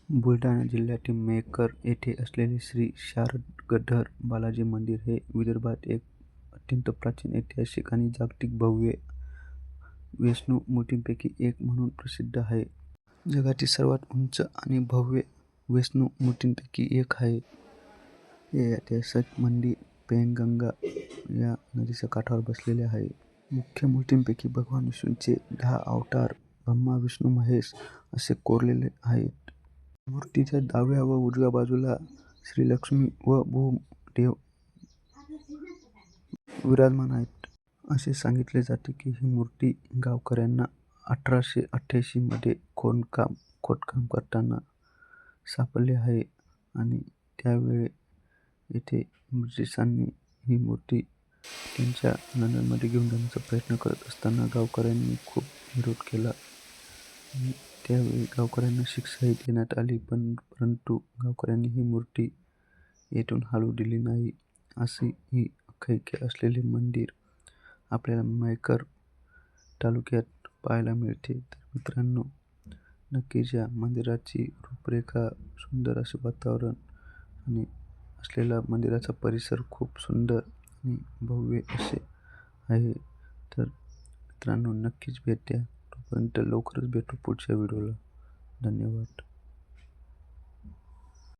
बुलढाणा जिल्ह्यातील मेहकर येथे असलेले श्री शारदगढ बालाजी मंदिर हे विदर्भात एक अत्यंत प्राचीन, ऐतिहासिक आणि जागतिक भव्य वैष्णव मूर्तींपैकी एक म्हणून प्रसिद्ध आहे. जगातील सर्वात उंच आणि भव्य वैष्णव मूर्तींपैकी एक आहे. हे ऐतिहासिक मंदिर पैनगंगा या नदीच्या काठावर बसलेले आहे. मुख्य मूर्तींपैकी भगवान विष्णूंचे 10 अवतार ब्रह्मा, विष्णू, महेश असे कोरलेले आहेत. मूर्तीच्या डाव्या व उजव्या बाजूला श्रीलक्ष्मी व भूदेव विराजमान आहेत. असे सांगितले जाते की ही मूर्ती गावकऱ्यांना 1888 मध्ये खोदकाम करताना सापडली आहे आणि त्यावेळी येथे ब्रिटिशांनी ही मूर्ती त्यांच्या लंडनमध्ये घेऊन जाण्याचा प्रयत्न करत असताना गावकऱ्यांनी खूप विरोध केला आणि त्यावेळी गावकऱ्यांना शिक्षाही देण्यात आली, परंतु गावकऱ्यांनी ही मूर्ती येथून हलवू दिली नाही. अशी ही आख्यायिका असलेले मंदिर आपल्याला मेहकर तालुक्यात पाहायला मिळते. तर मित्रांनो, नक्कीच या मंदिराची रूपरेखा, सुंदर असे वातावरण आणि असलेला मंदिराचा परिसर खूप सुंदर आणि भव्य असे आहे. तर मित्रांनो, नक्कीच भेट द्या. तोपर्यंत लवकरच भेटू पुढच्या व्हिडिओला. धन्यवाद.